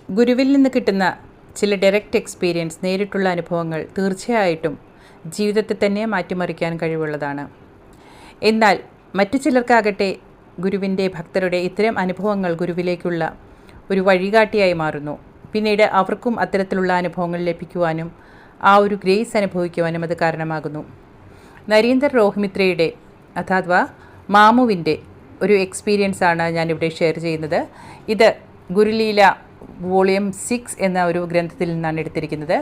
ഗുരുവിൽ നിന്ന് കിട്ടുന്ന ചില ഡയറക്റ്റ് എക്സ്പീരിയൻസ്, നേരിട്ടുള്ള അനുഭവങ്ങൾ തീർച്ചയായിട്ടും ജീവിതത്തെ തന്നെ മാറ്റിമറിക്കാൻ കഴിവുള്ളതാണ്. എന്നാൽ മറ്റു ചിലർക്കാകട്ടെ ഗുരുവിൻ്റെ ഭക്തരുടെ ഇത്തരം അനുഭവങ്ങൾ ഗുരുവിലേക്കുള്ള ഒരു വഴികാട്ടിയായി മാറുന്നു. പിന്നീട് അവർക്കും അത്തരത്തിലുള്ള അനുഭവങ്ങൾ ലഭിക്കുവാനും ആ ഒരു ഗ്രേസ് അനുഭവിക്കുവാനും അത് കാരണമാകുന്നു. നരീന്ദർ റോഹിമിത്രയുടെ അഥവാ മാമുവിൻ്റെ ഒരു എക്സ്പീരിയൻസാണ് ഞാനിവിടെ ഷെയർ ചെയ്യുന്നത്. ഇത് ഗുരുലീല വോളിയം 6 എന്ന ഒരു ഗ്രന്ഥത്തിൽ നിന്നാണ് എടുത്തിരിക്കുന്നത്.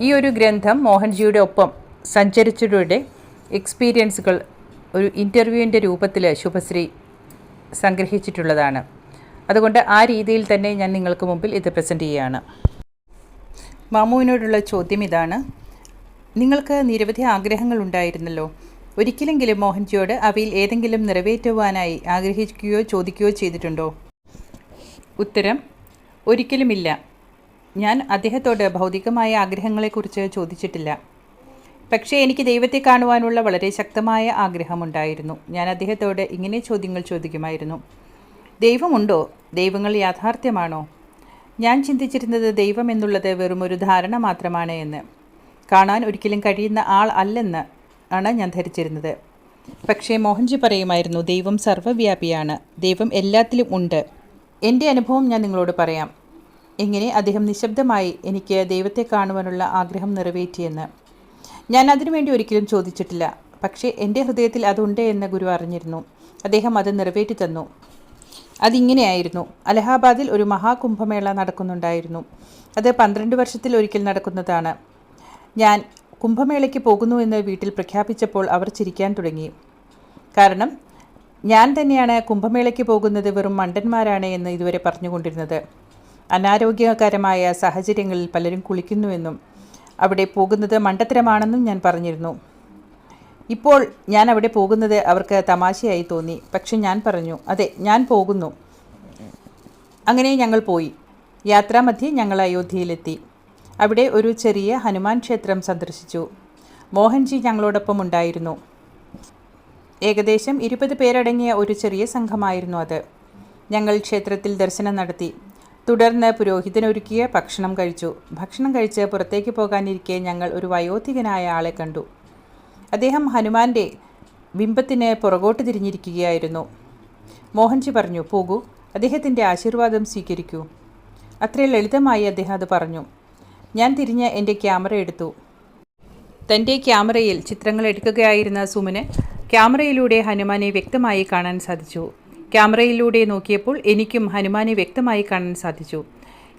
ഈ ഒരു ഗ്രന്ഥം മോഹൻജിയുടെ ഒപ്പം സഞ്ചരിച്ചവരുടെ എക്സ്പീരിയൻസുകൾ ഒരു ഇൻ്റർവ്യൂവിൻ്റെ രൂപത്തിൽ ശുഭശ്രീ സംഗ്രഹിച്ചിട്ടുള്ളതാണ്. അതുകൊണ്ട് ആ രീതിയിൽ തന്നെ ഞാൻ നിങ്ങൾക്ക് മുമ്പിൽ ഇത് പ്രസൻറ്റ് ചെയ്യുകയാണ്. മാമുവിനോടുള്ള ചോദ്യം ഇതാണ്: നിങ്ങൾക്ക് നിരവധി ആഗ്രഹങ്ങൾ ഉണ്ടായിരുന്നല്ലോ. ഒരിക്കലെങ്കിലും മോഹൻജിയോട് അവയിൽ ഏതെങ്കിലും നിറവേറ്റുവാനായി ആഗ്രഹിക്കുകയോ ചോദിക്കുകയോ ചെയ്തിട്ടുണ്ടോ? ഉത്തരം: ഒരിക്കലുമില്ല. ഞാൻ അദ്ദേഹത്തോട് ഭൗതികമായ ആഗ്രഹങ്ങളെക്കുറിച്ച് ചോദിച്ചിട്ടില്ല. പക്ഷേ എനിക്ക് ദൈവത്തെ കാണുവാനുള്ള വളരെ ശക്തമായ ആഗ്രഹമുണ്ടായിരുന്നു. ഞാൻ അദ്ദേഹത്തോട് ഇങ്ങനെ ചോദ്യങ്ങൾ ചോദിക്കുമായിരുന്നു: ദൈവമുണ്ടോ? ദൈവങ്ങൾ യാഥാർത്ഥ്യമാണോ? ഞാൻ ചിന്തിച്ചിരുന്നത് ദൈവം എന്നുള്ളത് വെറും ഒരു ധാരണ മാത്രമാണ് എന്ന്. കാണാൻ ഒരിക്കലും കഴിയുന്ന ആൾ അല്ലെന്ന് ആണ് ഞാൻ ധരിച്ചിരുന്നത്. പക്ഷേ മോഹൻജി പറയുമായിരുന്നു, ദൈവം സർവ്വവ്യാപിയാണ്, ദൈവം എല്ലാത്തിലും ഉണ്ട്. എൻ്റെ അനുഭവം ഞാൻ നിങ്ങളോട് പറയാം. എങ്ങനെ അദ്ദേഹം നിശബ്ദമായി എനിക്ക് ദൈവത്തെ കാണുവാനുള്ള ആഗ്രഹം നിറവേറ്റിയെന്ന്. ഞാൻ അതിനുവേണ്ടി ഒരിക്കലും ചോദിച്ചിട്ടില്ല. പക്ഷേ എൻ്റെ ഹൃദയത്തിൽ അതുണ്ട് എന്ന് ഗുരു അറിഞ്ഞിരുന്നു. അദ്ദേഹം അത് നിറവേറ്റി തന്നു. അതിങ്ങനെയായിരുന്നു: അലഹാബാദിൽ ഒരു മഹാകുംഭമേള നടക്കുന്നുണ്ടായിരുന്നു. അത് 12 വർഷത്തിൽ ഒരിക്കൽ നടക്കുന്നതാണ്. ഞാൻ കുംഭമേളയ്ക്ക് പോകുന്നു എന്ന് വീട്ടിൽ പ്രഖ്യാപിച്ചപ്പോൾ അവർ ചിരിക്കാൻ തുടങ്ങി. കാരണം ഞാൻ തന്നെയാണ് കുംഭമേളയ്ക്ക് പോകുന്നത് വെറും മണ്ടന്മാരാണ് എന്ന് ഇതുവരെ പറഞ്ഞുകൊണ്ടിരുന്നത്. അനാരോഗ്യകരമായ സാഹചര്യങ്ങളിൽ പലരും കുളിക്കുന്നുവെന്നും അവിടെ പോകുന്നത് മണ്ടത്തരമാണെന്നും ഞാൻ പറഞ്ഞിരുന്നു. ഇപ്പോൾ ഞാൻ അവിടെ പോകുന്നത് അവർക്ക് തമാശയായി തോന്നി. പക്ഷെ ഞാൻ പറഞ്ഞു, അതെ, ഞാൻ പോകുന്നു. അങ്ങനെ ഞങ്ങൾ പോയി. യാത്രാമധ്യേ ഞങ്ങൾ അയോധ്യയിലെത്തി. അവിടെ ഒരു ചെറിയ ഹനുമാൻ ക്ഷേത്രം സന്ദർശിച്ചു. മോഹൻജി ഞങ്ങളോടൊപ്പം ഉണ്ടായിരുന്നു. ഏകദേശം 20 പേരടങ്ങിയ ഒരു ചെറിയ സംഘമായിരുന്നു അത്. ഞങ്ങൾ ക്ഷേത്രത്തിൽ ദർശനം നടത്തി. തുടർന്ന് പുരോഹിതനൊരുക്കിയ ഭക്ഷണം കഴിച്ചു. ഭക്ഷണം കഴിച്ച് പുറത്തേക്ക് പോകാനിരിക്കെ ഞങ്ങൾ ഒരു വയോധികനായ ആളെ കണ്ടു. അദ്ദേഹം ഹനുമാൻ്റെ ബിംബത്തിന് പുറകോട്ട് തിരിഞ്ഞിരിക്കുകയായിരുന്നു. മോഹൻജി പറഞ്ഞു, പോകൂ, അദ്ദേഹത്തിൻ്റെ ആശീർവാദം സ്വീകരിക്കൂ. അത്ര ലളിതമായി അദ്ദേഹം അത് പറഞ്ഞു. ഞാൻ തിരിഞ്ഞ് എൻ്റെ ക്യാമറ എടുത്തു. തൻ്റെ ക്യാമറയിൽ ചിത്രങ്ങൾ എടുക്കുകയായിരുന്ന സുമന് ക്യാമറയിലൂടെ ഹനുമാനെ വ്യക്തമായി കാണാൻ സാധിച്ചു. ക്യാമറയിലൂടെ നോക്കിയപ്പോൾ എനിക്കും ഹനുമാനെ വ്യക്തമായി കാണാൻ സാധിച്ചു.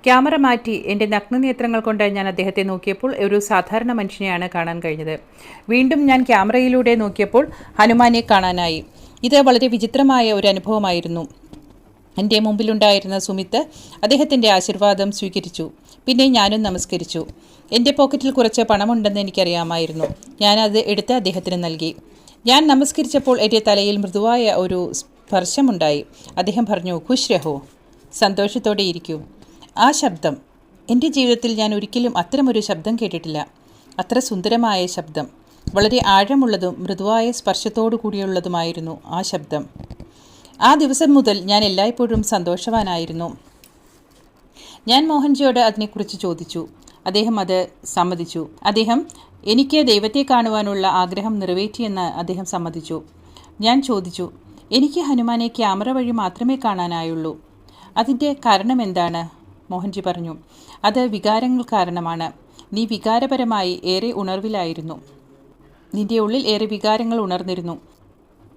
ക്യാമറ മാറ്റി എൻ്റെ നഗ്നനേത്രങ്ങൾ കൊണ്ട് ഞാൻ അദ്ദേഹത്തെ നോക്കിയപ്പോൾ ഒരു സാധാരണ മനുഷ്യനെയാണ് കാണാൻ കഴിഞ്ഞത്. വീണ്ടും ഞാൻ ക്യാമറയിലൂടെ നോക്കിയപ്പോൾ ഹനുമാനെ കാണാനായി. ഇത് വളരെ വിചിത്രമായ ഒരു അനുഭവമായിരുന്നു. എൻ്റെ മുമ്പിലുണ്ടായിരുന്ന സുമിത്ത് അദ്ദേഹത്തിൻ്റെ ആശീർവാദം സ്വീകരിച്ചു. പിന്നെ ഞാനും നമസ്കരിച്ചു. എൻ്റെ പോക്കറ്റിൽ കുറച്ച് പണമുണ്ടെന്ന് എനിക്കറിയാമായിരുന്നു. ഞാനത് എടുത്ത് അദ്ദേഹത്തിന് നൽകി. ഞാൻ നമസ്കരിച്ചപ്പോൾ എൻ്റെ തലയിൽ മൃദുവായ ഒരു സ്പർശമുണ്ടായി. അദ്ദേഹം പറഞ്ഞു, ഖുശ് രഹോ, സന്തോഷത്തോടെ ഇരിക്കൂ. ആ ശബ്ദം, എൻ്റെ ജീവിതത്തിൽ ഞാൻ ഒരിക്കലും അത്തരമൊരു ശബ്ദം കേട്ടിട്ടില്ല. അത്ര സുന്ദരമായ ശബ്ദം, വളരെ ആഴമുള്ളതും മൃദുവായ സ്പർശത്തോടു കൂടിയുള്ളതുമായിരുന്നു ആ ശബ്ദം. ആ ദിവസം മുതൽ ഞാൻ എല്ലായ്പ്പോഴും സന്തോഷവാനായിരുന്നു. ഞാൻ മോഹൻജിയോട് അതിനെക്കുറിച്ച് ചോദിച്ചു. അദ്ദേഹം അത് സമ്മതിച്ചു. അദ്ദേഹം എനിക്ക് ദൈവത്തെ കാണുവാനുള്ള ആഗ്രഹം നിറവേറ്റിയെന്ന് അദ്ദേഹം സമ്മതിച്ചു. ഞാൻ ചോദിച്ചു, എനിക്ക് ഹനുമാനെ ക്യാമറ വഴി മാത്രമേ കാണാനായുള്ളൂ. അതിൻ്റെ കാരണം എന്താണ്? മോഹൻജി പറഞ്ഞു, അത് വികാരങ്ങൾ കാരണമാണ്. നീ വികാരപരമായി ഏറെ ഉണർവിലായിരുന്നു. നിൻ്റെ ഉള്ളിൽ ഏറെ വികാരങ്ങൾ ഉണർന്നിരുന്നു.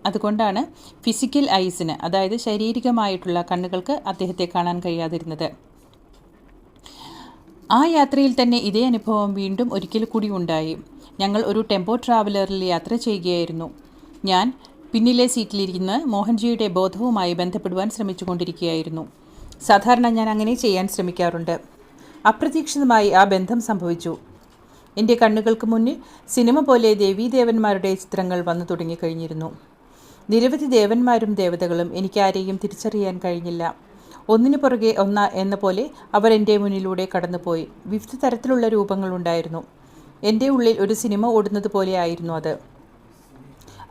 അതുകൊണ്ടാണ് ഫിസിക്കൽ ഐസിന്, അതായത് ശാരീരികമായിട്ടുള്ള കണ്ണുകൾക്ക് അദ്ദേഹത്തെ കാണാൻ കഴിയാതിരുന്നത്. ആ യാത്രയിൽ തന്നെ ഇതേ അനുഭവം വീണ്ടും ഒരിക്കൽ കൂടി ഉണ്ടായി. ഞങ്ങൾ ഒരു ടെമ്പോ ട്രാവലറിൽ യാത്ര ചെയ്യുകയായിരുന്നു. ഞാൻ പിന്നിലെ സീറ്റിലിരുന്ന് മോഹൻജിയുടെ ബോധവുമായി ബന്ധപ്പെടുവാൻ ശ്രമിച്ചുകൊണ്ടിരിക്കുകയായിരുന്നു. സാധാരണ ഞാൻ അങ്ങനെ ചെയ്യാൻ ശ്രമിക്കാറുണ്ട്. അപ്രതീക്ഷിതമായി ആ ബന്ധം സംഭവിച്ചു. എൻ്റെ കണ്ണുകൾക്ക് മുന്നിൽ സിനിമ പോലെ ദേവീദേവന്മാരുടെ ചിത്രങ്ങൾ വന്നു തുടങ്ങിക്കഴിഞ്ഞിരുന്നു. നിരവധി ദേവന്മാരും ദേവതകളും എനിക്കാരെയും തിരിച്ചറിയാൻ കഴിഞ്ഞില്ല. ഒന്നിനു പുറകെ ഒന്ന എന്ന പോലെ അവർ എൻ്റെ മുന്നിലൂടെ കടന്നുപോയി. വിവിധ തരത്തിലുള്ള രൂപങ്ങളുണ്ടായിരുന്നു. എൻ്റെ ഉള്ളിൽ ഒരു സിനിമ ഓടുന്നത് പോലെ ആയിരുന്നു അത്.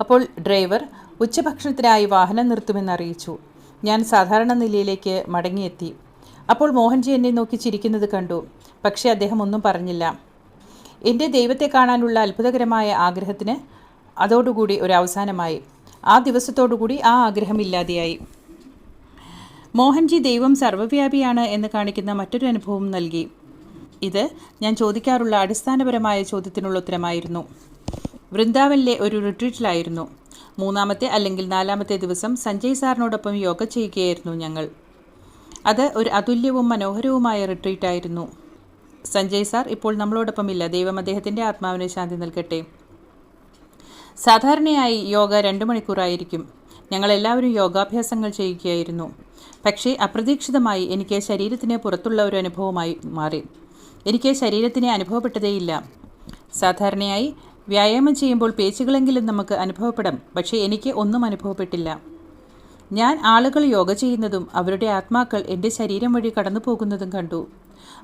അപ്പോൾ ഡ്രൈവർ ഉച്ചഭക്ഷണത്തിനായി വാഹനം നിർത്തുമെന്ന് അറിയിച്ചു. ഞാൻ സാധാരണ നിലയിലേക്ക് മടങ്ങിയെത്തി. അപ്പോൾ മോഹൻജി എന്നെ നോക്കി ചിരിക്കുന്നത് കണ്ടു. പക്ഷേ അദ്ദേഹം ഒന്നും പറഞ്ഞില്ല. എൻ്റെ ദൈവത്തെ കാണാനുള്ള അത്ഭുതകരമായ ആഗ്രഹത്തിന് അതോടുകൂടി ഒരു അവസാനമായി. ആ ദിവസത്തോടുകൂടി ആ ആഗ്രഹം ഇല്ലാതെയായി. മോഹൻജി ദൈവം സർവ്വവ്യാപിയാണ് എന്ന് കാണിക്കുന്ന മറ്റൊരു അനുഭവം നൽകി. ഇത് ഞാൻ ചോദിക്കാറുള്ള അടിസ്ഥാനപരമായ ചോദ്യത്തിനുള്ള ഉത്തരമായിരുന്നു. വൃന്ദാവനിലെ ഒരു റിട്രീറ്റിലായിരുന്നു. 3-ാമത്തെ അല്ലെങ്കിൽ 4-ാമത്തെ ദിവസം സഞ്ജയ് സാറിനോടൊപ്പം യോഗ ചെയ്യുകയായിരുന്നു ഞങ്ങൾ. അത് ഒരു അതുല്യവും മനോഹരവുമായ റിട്രീറ്റായിരുന്നു. സഞ്ജയ് സാർ ഇപ്പോൾ നമ്മളോടൊപ്പമില്ല. ദൈവം അദ്ദേഹത്തിൻ്റെ ആത്മാവിന് ശാന്തി നൽകട്ടെ. സാധാരണയായി യോഗ 2 മണിക്കൂറായിരിക്കും. ഞങ്ങളെല്ലാവരും യോഗാഭ്യാസങ്ങൾ ചെയ്യുകയായിരുന്നു. പക്ഷേ അപ്രതീക്ഷിതമായി എനിക്ക് ശരീരത്തിന് പുറത്തുള്ള ഒരു അനുഭവമായി മാറി. എനിക്ക് ശരീരത്തിനെ അനുഭവപ്പെട്ടതേയില്ല. സാധാരണയായി വ്യായാമം ചെയ്യുമ്പോൾ പേശികളെങ്കിലും നമുക്ക് അനുഭവപ്പെടാം. പക്ഷേ എനിക്ക് ഒന്നും അനുഭവപ്പെട്ടില്ല. ഞാൻ ആളുകൾ യോഗ ചെയ്യുന്നതും അവരുടെ ആത്മാക്കൾ എൻ്റെ ശരീരം വഴി കടന്നു പോകുന്നതും കണ്ടു.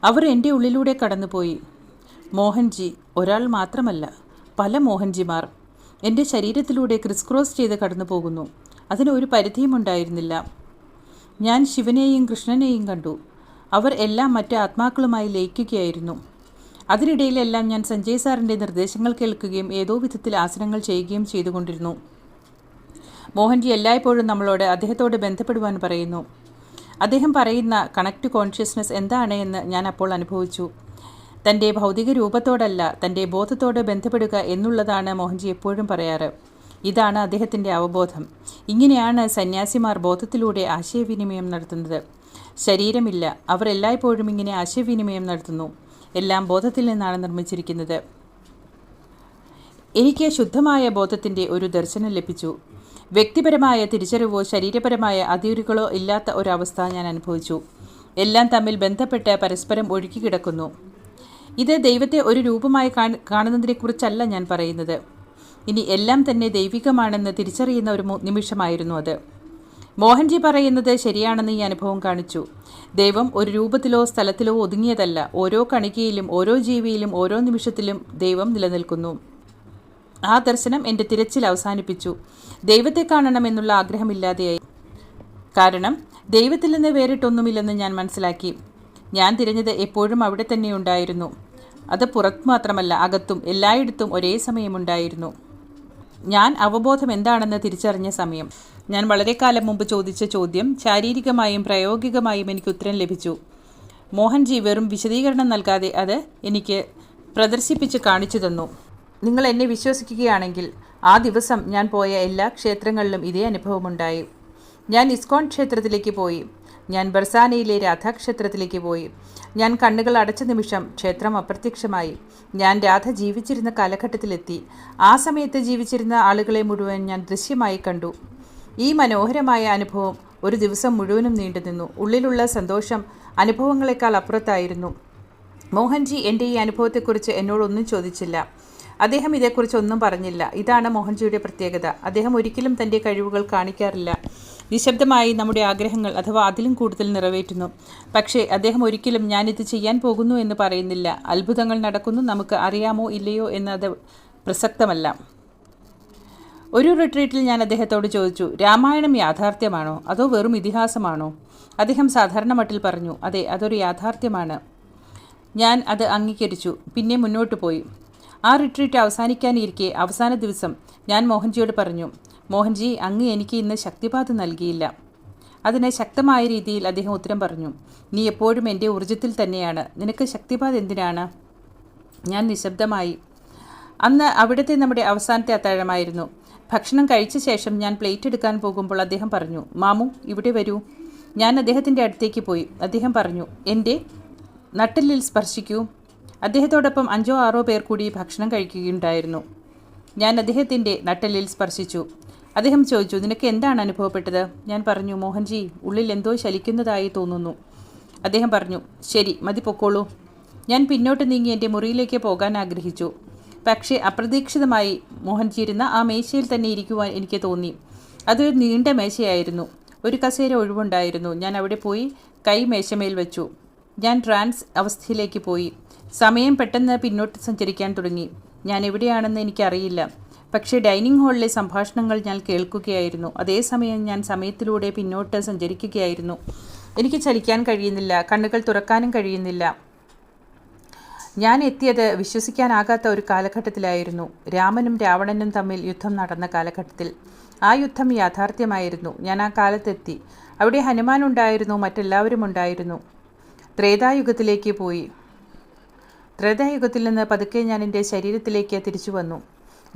അവർ എൻ്റെ ഉള്ളിലൂടെ കടന്നുപോയി. മോഹൻജി ഒരാൾ മാത്രമല്ല, പല മോഹൻജിമാർ എൻ്റെ ശരീരത്തിലൂടെ ക്രിസ് ക്രോസ് ചെയ്ത് കടന്നു പോകുന്നു. അതിന് ഒരു പരിധിയും ഉണ്ടായിരുന്നില്ല. ഞാൻ ശിവനെയും കൃഷ്ണനെയും കണ്ടു. അവർ എല്ലാം മറ്റ് ആത്മാക്കളുമായി ലയിക്കുകയായിരുന്നു. അതിനിടയിലെല്ലാം ഞാൻ സഞ്ജയ് സാറിൻ്റെ നിർദ്ദേശങ്ങൾ കേൾക്കുകയും ഏതോ വിധത്തിൽ ആസനങ്ങൾ ചെയ്യുകയും ചെയ്തുകൊണ്ടിരുന്നു. മോഹൻജി എല്ലായ്പ്പോഴും നമ്മളോട് അദ്ദേഹത്തോട് ബന്ധപ്പെടുവാൻ പറയുന്നു. അദ്ദേഹം പറയുന്ന കണക്ട് കോൺഷ്യസ്നസ് എന്താണ് എന്ന് ഞാൻ അപ്പോൾ അനുഭവിച്ചു. തൻ്റെ ഭൗതിക രൂപത്തോടല്ല, തൻ്റെ ബോധത്തോട് ബന്ധപ്പെടുക എന്നുള്ളതാണ് മോഹൻജി എപ്പോഴും പറയാറ്. ഇതാണ് അദ്ദേഹത്തിൻ്റെ അവബോധം. ഇങ്ങനെയാണ് സന്യാസിമാർ ബോധത്തിലൂടെ ആശയവിനിമയം നടത്തുന്നത്. ശരീരമില്ല, അവർ എല്ലായ്പ്പോഴും ഇങ്ങനെ ആശയവിനിമയം നടത്തുന്നു. എല്ലാം ബോധത്തിൽ നിന്നാണ് നിർമ്മിച്ചിരിക്കുന്നത്. എനിക്ക് ശുദ്ധമായ ബോധത്തിൻ്റെ ഒരു ദർശനം ലഭിച്ചു. വ്യക്തിപരമായ തിരിച്ചറിവോ ശരീരപരമായ അതിരുകളോ ഇല്ലാത്ത ഒരവസ്ഥ ഞാൻ അനുഭവിച്ചു. എല്ലാം തമ്മിൽ ബന്ധപ്പെട്ട് പരസ്പരം ഒഴുകിക്കിടക്കുന്നു. ഇത് ദൈവത്തെ ഒരു രൂപമായി കാണുന്നതിനെക്കുറിച്ചല്ല ഞാൻ പറയുന്നത്. ഇനി എല്ലാം തന്നെ ദൈവികമാണെന്ന് തിരിച്ചറിയുന്ന ഒരു നിമിഷമായിരുന്നു അത്. മോഹൻജി പറയുന്നത് ശരിയാണെന്ന് ഈ അനുഭവം കാണിച്ചു. ദൈവം ഒരു രൂപത്തിലോ സ്ഥലത്തിലോ ഒതുങ്ങിയതല്ല. ഓരോ കണികയിലും ഓരോ ജീവിയിലും ഓരോ നിമിഷത്തിലും ദൈവം നിലനിൽക്കുന്നു. ആ ദർശനം എൻ്റെ തിരച്ചിൽ അവസാനിപ്പിച്ചു. ദൈവത്തെ കാണണമെന്നുള്ള ആഗ്രഹമില്ലാതെയായി. കാരണം ദൈവത്തിൽ നിന്ന് വേറിട്ടൊന്നുമില്ലെന്ന് ഞാൻ മനസ്സിലാക്കി. ഞാൻ തിരഞ്ഞത് എപ്പോഴും അവിടെ തന്നെ ഉണ്ടായിരുന്നു. അത് പുറത്ത് മാത്രമല്ല, അകത്തും എല്ലായിടത്തും ഒരേ സമയമുണ്ടായിരുന്നു. ഞാൻ അവബോധം എന്താണെന്ന് തിരിച്ചറിഞ്ഞ സമയം. ഞാൻ വളരെ കാലം മുമ്പ് ചോദിച്ച ചോദ്യം ശാരീരികമായും പ്രായോഗികമായും എനിക്ക് ഉത്തരം ലഭിച്ചു. മോഹൻജി വെറും വിശദീകരണം നൽകാതെ അത് എനിക്ക് പ്രദർശിപ്പിച്ച് കാണിച്ചു തന്നു. നിങ്ങൾ എന്നെ വിശ്വസിക്കുകയാണെങ്കിൽ ആ ദിവസം ഞാൻ പോയ എല്ലാ ക്ഷേത്രങ്ങളിലും ഇതേ അനുഭവമുണ്ടായി. ഞാൻ ഇസ്കോൺ ക്ഷേത്രത്തിലേക്ക് പോയി. ഞാൻ ബർസാനയിലെ രാധാക്ഷേത്രത്തിലേക്ക് പോയി. ഞാൻ കണ്ണുകൾ അടച്ച നിമിഷം ക്ഷേത്രം അപ്രത്യക്ഷമായി. ഞാൻ രാധ ജീവിച്ചിരുന്ന കാലഘട്ടത്തിലെത്തി. ആ സമയത്ത് ജീവിച്ചിരുന്ന ആളുകളെ മുഴുവൻ ഞാൻ ദൃശ്യമായി കണ്ടു. ഈ മനോഹരമായ അനുഭവം ഒരു ദിവസം മുഴുവനും നീണ്ടുനിന്നു. ഉള്ളിലുള്ള സന്തോഷം അനുഭവങ്ങളെക്കാൾ അപ്പുറത്തായിരുന്നു. മോഹൻജി എൻ്റെ ഈ അനുഭവത്തെക്കുറിച്ച് എന്നോടൊന്നും ചോദിച്ചില്ല. അദ്ദേഹം ഇതേക്കുറിച്ച് ഒന്നും പറഞ്ഞില്ല. ഇതാണ് മോഹൻജിയുടെ പ്രത്യേകത. അദ്ദേഹം ഒരിക്കലും തൻ്റെ കഴിവുകൾ കാണിക്കാറില്ല. നിശബ്ദമായി നമ്മുടെ ആഗ്രഹങ്ങൾ അഥവാ അതിലും കൂടുതൽ നിറവേറ്റുന്നു. പക്ഷേ അദ്ദേഹം ഒരിക്കലും ഞാനിത് ചെയ്യാൻ പോകുന്നു എന്ന് പറയുന്നില്ല. അത്ഭുതങ്ങൾ നടക്കുന്നു, നമുക്ക് അറിയാമോ ഇല്ലയോ എന്നത് പ്രസക്തമല്ല. ഒരു റിട്രീറ്റിൽ ഞാൻ അദ്ദേഹത്തോട് ചോദിച്ചു, രാമായണം യാഥാർത്ഥ്യമാണോ അതോ വെറും ഇതിഹാസമാണോ? അദ്ദേഹം സാധാരണ മട്ടിൽ പറഞ്ഞു, അതെ, അതൊരു യാഥാർത്ഥ്യമാണ്. ഞാൻ അത് അംഗീകരിച്ചു. പിന്നെ മുന്നോട്ട് പോയി. ആ റിട്രീറ്റ് അവസാനിക്കാനിരിക്കെ അവസാന ദിവസം ഞാൻ മോഹൻജിയോട് പറഞ്ഞു, മോഹൻജി, അങ്ങ് എനിക്ക് ഇന്ന് ശക്തിപാത് നൽകിയില്ല. അതിന് ശക്തമായ രീതിയിൽ അദ്ദേഹം ഉത്തരം പറഞ്ഞു, നീ എപ്പോഴും എൻ്റെ ഊർജ്ജത്തിൽ തന്നെയാണ്. നിനക്ക് ശക്തിപാത് എന്തിനാണ്? ഞാൻ നിശബ്ദമായി. അന്ന് അവിടുത്തെ നമ്മുടെ അവസാനത്തെ അത്താഴമായിരുന്നു. ഭക്ഷണം കഴിച്ച ശേഷം ഞാൻ പ്ലേറ്റ് എടുക്കാൻ പോകുമ്പോൾ അദ്ദേഹം പറഞ്ഞു, മാമു, ഇവിടെ വരൂ. ഞാൻ അദ്ദേഹത്തിൻ്റെ അടുത്തേക്ക് പോയി. അദ്ദേഹം പറഞ്ഞു, എൻ്റെ നട്ടെല്ലിൽ സ്പർശിക്കൂ. അദ്ദേഹത്തോടൊപ്പം 5-6 പേർ കൂടി ഭക്ഷണം കഴിക്കുകയുണ്ടായിരുന്നു. ഞാൻ അദ്ദേഹത്തിൻ്റെ നട്ടെല്ലിൽ സ്പർശിച്ചു. അദ്ദേഹം ചോദിച്ചു, നിനക്ക് എന്താണ് അനുഭവപ്പെട്ടത്? ഞാൻ പറഞ്ഞു, മോഹൻജി, ഉള്ളിൽ എന്തോ ശലിക്കുന്നതായി തോന്നുന്നു. അദ്ദേഹം പറഞ്ഞു, ശരി, മതി, പൊക്കോളൂ. ഞാൻ പിന്നോട്ട് നീങ്ങി എൻ്റെ മുറിയിലേക്ക് പോകാൻ ആഗ്രഹിച്ചു. പക്ഷേ അപ്രതീക്ഷിതമായി മോഹൻജി ഇരുന്ന ആ മേശയിൽ തന്നെ ഇരിക്കുവാൻ എനിക്ക് തോന്നി. അതൊരു നീണ്ട മേശയായിരുന്നു. ഒരു കസേര ഒഴിവുണ്ടായിരുന്നു. ഞാൻ അവിടെ പോയി കൈ മേശമേൽ വെച്ചു. ഞാൻ ട്രാൻസ് അവസ്ഥയിലേക്ക് പോയി. സമയം പെട്ടെന്ന് പിന്നോട്ട് സഞ്ചരിക്കാൻ തുടങ്ങി. ഞാൻ എവിടെയാണെന്ന് എനിക്കറിയില്ല. പക്ഷേ ഡൈനിങ് ഹാളിലെ സംഭാഷണങ്ങൾ ഞാൻ കേൾക്കുകയായിരുന്നു. അതേസമയം ഞാൻ സമയത്തിലൂടെ പിന്നോട്ട് സഞ്ചരിക്കുകയായിരുന്നു. എനിക്ക് ചലിക്കാൻ കഴിയുന്നില്ല, കണ്ണുകൾ തുറക്കാനും കഴിയുന്നില്ല. ഞാൻ എത്തിയത് വിശ്വസിക്കാനാകാത്ത ഒരു കാലഘട്ടത്തിലായിരുന്നു. രാമനും രാവണനും തമ്മിൽ യുദ്ധം നടന്ന കാലഘട്ടത്തിൽ. ആ യുദ്ധം യാഥാർത്ഥ്യമായിരുന്നു. ഞാൻ ആ കാലത്തെത്തി. അവിടെ ഹനുമാൻ ഉണ്ടായിരുന്നു, മറ്റെല്ലാവരും ഉണ്ടായിരുന്നു. ത്രേതായുഗത്തിലേക്ക് പോയി. ത്രേതായുഗത്തിൽ നിന്ന് പതുക്കെ ഞാൻ എൻ്റെ ശരീരത്തിലേക്ക് തിരിച്ചു വന്നു.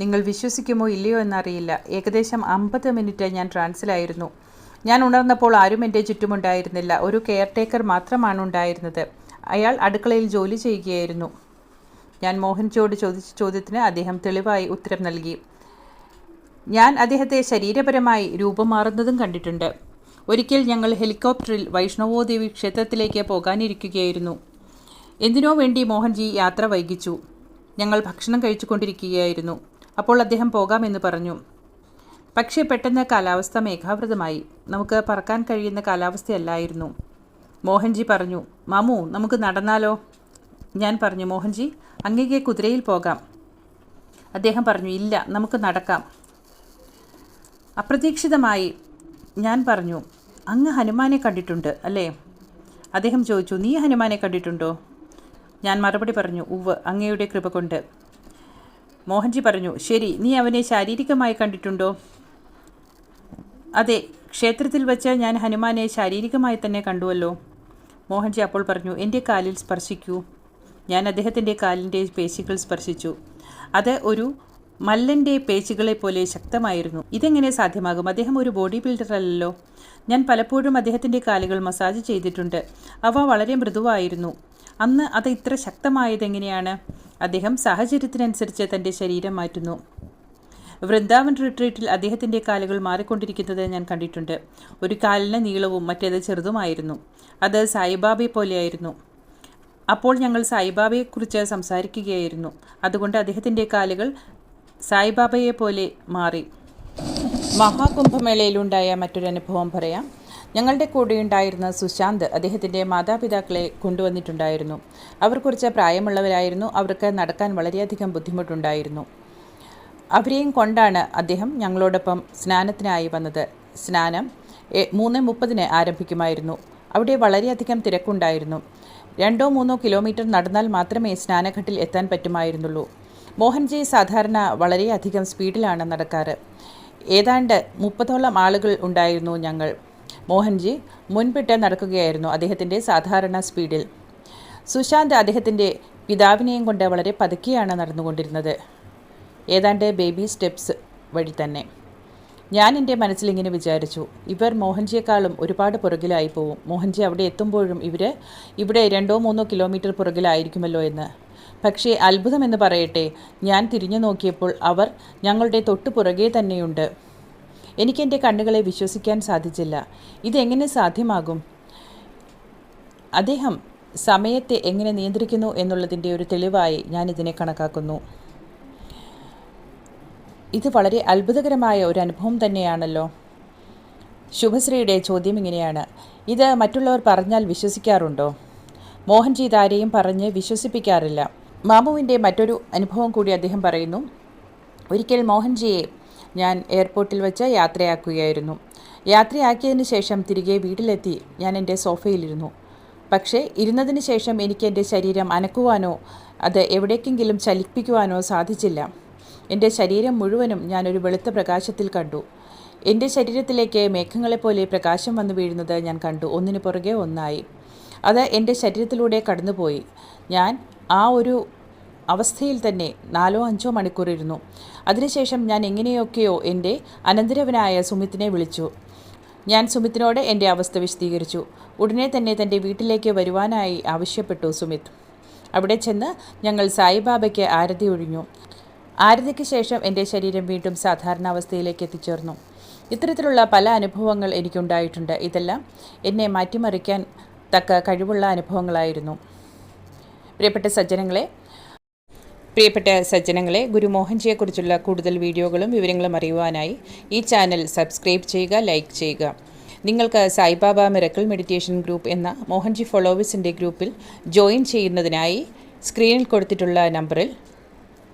നിങ്ങൾ വിശ്വസിക്കുമോ ഇല്ലയോ എന്നറിയില്ല. ഏകദേശം 50 മിനിറ്റ് ഞാൻ ട്രാൻസിലായിരുന്നു. ഞാൻ ഉണർന്നപ്പോൾ ആരും എൻ്റെ ചുറ്റുമുണ്ടായിരുന്നില്ല. ഒരു കെയർടേക്കർ മാത്രമാണ് ഉണ്ടായിരുന്നത്. അയാൾ അടുക്കളയിൽ ജോലി ചെയ്യുകയായിരുന്നു. ഞാൻ മോഹൻജിയോട് ചോദിച്ച ചോദ്യത്തിന് അദ്ദേഹം തെളിവായി ഉത്തരം നൽകി. ഞാൻ അദ്ദേഹത്തെ ശരീരപരമായി രൂപം മാറുന്നതും കണ്ടിട്ടുണ്ട്. ഒരിക്കൽ ഞങ്ങൾ ഹെലികോപ്റ്ററിൽ വൈഷ്ണവോദേവി ക്ഷേത്രത്തിലേക്ക് പോകാനിരിക്കുകയായിരുന്നു. എന്തിനോ വേണ്ടി മോഹൻജി യാത്ര വൈകിച്ചു. ഞങ്ങൾ ഭക്ഷണം കഴിച്ചുകൊണ്ടിരിക്കുകയായിരുന്നു. അപ്പോൾ അദ്ദേഹം പോകാമെന്ന് പറഞ്ഞു. പക്ഷേ പെട്ടെന്ന് കാലാവസ്ഥ മേഘാവൃതമായി. നമുക്ക് പറക്കാൻ കഴിയുന്ന കാലാവസ്ഥയല്ലായിരുന്നു. മോഹൻജി പറഞ്ഞു, മാമു നമുക്ക് നടന്നാലോ? ഞാൻ പറഞ്ഞു, മോഹൻജി അങ്ങേക്ക് കുതിരയിൽ പോകാം. അദ്ദേഹം പറഞ്ഞു, ഇല്ല, നമുക്ക് നടക്കാം. അപ്രതീക്ഷിതമായി ഞാൻ പറഞ്ഞു, അങ്ങ് ഹനുമാനെ കണ്ടിട്ടുണ്ട് അല്ലേ? അദ്ദേഹം ചോദിച്ചു, നീ ഹനുമാനെ കണ്ടിട്ടുണ്ടോ? ഞാൻ മറുപടി പറഞ്ഞു, ഉവ്വ്, അങ്ങയുടെ കൃപ കൊണ്ട്. മോഹൻജി പറഞ്ഞു, ശരി, നീ അവനെ ശാരീരികമായി കണ്ടിട്ടുണ്ടോ? അതെ, ക്ഷേത്രത്തിൽ വെച്ച് ഞാൻ ഹനുമാനെ ശാരീരികമായി തന്നെ കണ്ടുവല്ലോ. മോഹൻജി അപ്പോൾ പറഞ്ഞു, എൻ്റെ കാലിൽ സ്പർശിക്കൂ. ഞാൻ അദ്ദേഹത്തിൻ്റെ കാലിൻ്റെ പേശികൾ സ്പർശിച്ചു. അത് ഒരു മല്ലൻ്റെ പേശികളെ പോലെ ശക്തമായിരുന്നു. ഇതെങ്ങനെ സാധ്യമാകും? അദ്ദേഹം ഒരു ബോഡി ബിൽഡർ അല്ലല്ലോ. ഞാൻ പലപ്പോഴും അദ്ദേഹത്തിൻ്റെ കാലുകൾ മസാജ് ചെയ്തിട്ടുണ്ട്. അവ വളരെ മൃദുവായിരുന്നു. അന്ന് അത് ഇത്ര ശക്തമായതെങ്ങനെയാണ്? അദ്ദേഹം സാഹചര്യത്തിനനുസരിച്ച് തൻ്റെ ശരീരം മാറ്റുന്നു. വൃന്ദാവൻ റിട്രീറ്റിൽ അദ്ദേഹത്തിൻ്റെ കാലുകൾ മാറിക്കൊണ്ടിരിക്കുന്നത് ഞാൻ കണ്ടിട്ടുണ്ട്. ഒരു കാലിന് നീളവും മറ്റേത് ചെറുതുമായിരുന്നു. അത് സായിബാബയെ പോലെയായിരുന്നു. അപ്പോൾ ഞങ്ങൾ സായിബാബയെക്കുറിച്ച് സംസാരിക്കുകയായിരുന്നു. അതുകൊണ്ട് അദ്ദേഹത്തിൻ്റെ കാലുകൾ സായിബാബയെ പോലെ മാറി. മഹാകുംഭമേളയിലുണ്ടായ മറ്റൊരനുഭവം പറയാം. ഞങ്ങളുടെ കൂടെയുണ്ടായിരുന്ന സുശാന്ത് അദ്ദേഹത്തിൻ്റെ മാതാപിതാക്കളെ കൊണ്ടുവന്നിട്ടുണ്ടായിരുന്നു. അവർ കുറച്ച് പ്രായമുള്ളവരായിരുന്നു. അവർക്ക് നടക്കാൻ വളരെയധികം ബുദ്ധിമുട്ടുണ്ടായിരുന്നു. അവരെയും കൊണ്ടാണ് അദ്ദേഹം ഞങ്ങളോടൊപ്പം സ്നാനത്തിനായി വന്നത്. സ്നാനം 3:30 ആരംഭിക്കുമായിരുന്നു. അവിടെ വളരെയധികം തിരക്കുണ്ടായിരുന്നു. 2-3 കിലോമീറ്റർ നടന്നാൽ മാത്രമേ സ്നാനഘട്ടിൽ എത്താൻ പറ്റുമായിരുന്നുള്ളൂ. മോഹൻജി സാധാരണ വളരെയധികം സ്പീഡിലാണ് നടക്കാറ്. ഏതാണ്ട് 30ഓളം ആളുകൾ ഉണ്ടായിരുന്നു ഞങ്ങൾ. മോഹൻജി മുൻപിട്ട് നടക്കുകയായിരുന്നു അദ്ദേഹത്തിൻ്റെ സാധാരണ സ്പീഡിൽ. സുശാന്ത് അദ്ദേഹത്തിൻ്റെ പിതാവിനെയും കൊണ്ട് വളരെ പതുക്കെയാണ് നടന്നുകൊണ്ടിരുന്നത്. ഏതാണ്ട് ബേബി സ്റ്റെപ്സ് വഴി തന്നെ. ഞാൻ എൻ്റെ മനസ്സിലിങ്ങനെ വിചാരിച്ചു, ഇവർ മോഹൻജിയെക്കാളും ഒരുപാട് പുറകിലായി പോവും. മോഹൻജി അവിടെ എത്തുമ്പോഴും ഇവിടെ 2-3 കിലോമീറ്റർ പുറകിലായിരിക്കുമല്ലോ എന്ന്. പക്ഷേ അത്ഭുതമെന്ന് പറയട്ടെ, ഞാൻ തിരിഞ്ഞു നോക്കിയപ്പോൾ അവർ ഞങ്ങളുടെ തൊട്ടു പുറകെ തന്നെയുണ്ട്. എനിക്കെൻ്റെ കണ്ണുകളെ വിശ്വസിക്കാൻ സാധിച്ചില്ല. ഇതെങ്ങനെ സാധ്യമാകും? അദ്ദേഹം സമയത്തെ എങ്ങനെ നിയന്ത്രിക്കുന്നു എന്നുള്ളതിൻ്റെ ഒരു തെളിവായി ഞാനിതിനെ കണക്കാക്കുന്നു. ഇത് വളരെ അത്ഭുതകരമായ ഒരു അനുഭവം തന്നെയാണല്ലോ. ശുഭശ്രീയുടെ ചോദ്യം ഇങ്ങനെയാണ്, ഇത് മറ്റുള്ളവർ പറഞ്ഞാൽ വിശ്വസിക്കാറുണ്ടോ? മോഹൻജി ഇതാരെയും പറഞ്ഞ് വിശ്വസിപ്പിക്കാറില്ല. മാമുവിൻ്റെ മറ്റൊരു അനുഭവം കൂടി അദ്ദേഹം പറയുന്നു. ഒരിക്കൽ മോഹൻജിയെ ഞാൻ എയർപോർട്ടിൽ വെച്ച് യാത്രയാക്കുകയായിരുന്നു. യാത്രയാക്കിയതിന് ശേഷം തിരികെ വീട്ടിലെത്തി ഞാൻ എൻ്റെ സോഫയിലിരുന്നു. പക്ഷേ ഇരുന്നതിന് ശേഷം എനിക്ക് എൻ്റെ ശരീരം അനക്കുവാനോ അത് എവിടേക്കെങ്കിലും ചലിപ്പിക്കുവാനോ സാധിച്ചില്ല. എൻ്റെ ശരീരം മുഴുവനും ഞാനൊരു വെളുത്ത പ്രകാശത്തിൽ കണ്ടു. എൻ്റെ ശരീരത്തിലേക്ക് മേഘങ്ങളെപ്പോലെ പ്രകാശം വന്നു വീഴുന്നത് ഞാൻ കണ്ടു, ഒന്നിനു പുറകെ ഒന്നായി. അത് എൻ്റെ ശരീരത്തിലൂടെ കടന്നുപോയി. ഞാൻ ആ ഒരു അവസ്ഥയിൽ തന്നെ 4-5 മണിക്കൂർ ഇരുന്നു. അതിനുശേഷം ഞാൻ എങ്ങനെയൊക്കെയോ എൻ്റെ അനന്തരവനായ സുമിത്തിനെ വിളിച്ചു. ഞാൻ സുമിത്തിനോട് എൻ്റെ അവസ്ഥ വിശദീകരിച്ചു. ഉടനെ തന്നെ തൻ്റെ വീട്ടിലേക്ക് വരുവാനായി ആവശ്യപ്പെട്ടു സുമിത്. അവിടെ ചെന്ന് ഞങ്ങൾ സായിബാബയ്ക്ക് ആരതി ഒഴിഞ്ഞു. ആരതിക്ക് ശേഷം എൻ്റെ ശരീരം വീണ്ടും സാധാരണ അവസ്ഥയിലേക്ക് എത്തിച്ചേർന്നു. ഇത്തരത്തിലുള്ള പല അനുഭവങ്ങൾ എനിക്കുണ്ടായിട്ടുണ്ട്. ഇതെല്ലാം എന്നെ മാറ്റിമറിക്കാൻ തക്ക കഴിവുള്ള അനുഭവങ്ങളായിരുന്നു. പ്രിയപ്പെട്ട സജ്ജനങ്ങളെ ഗുരു മോഹൻജിയെക്കുറിച്ചുള്ള കൂടുതൽ വീഡിയോകളും വിവരങ്ങളും അറിയുവാനായി ഈ ചാനൽ സബ്സ്ക്രൈബ് ചെയ്യുക, ലൈക്ക് ചെയ്യുക. നിങ്ങൾക്ക് സായിബാബ മിറക്കിൾ മെഡിറ്റേഷൻ ഗ്രൂപ്പ് എന്ന മോഹൻജി ഫോളോവേഴ്സിൻ്റെ ഗ്രൂപ്പിൽ ജോയിൻ ചെയ്യുന്നതിനായി സ്ക്രീനിൽ കൊടുത്തിട്ടുള്ള നമ്പറിൽ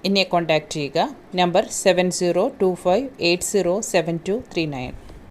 എന്നെ കോൺടാക്റ്റ് ചെയ്യുക. നമ്പർ 7025807239.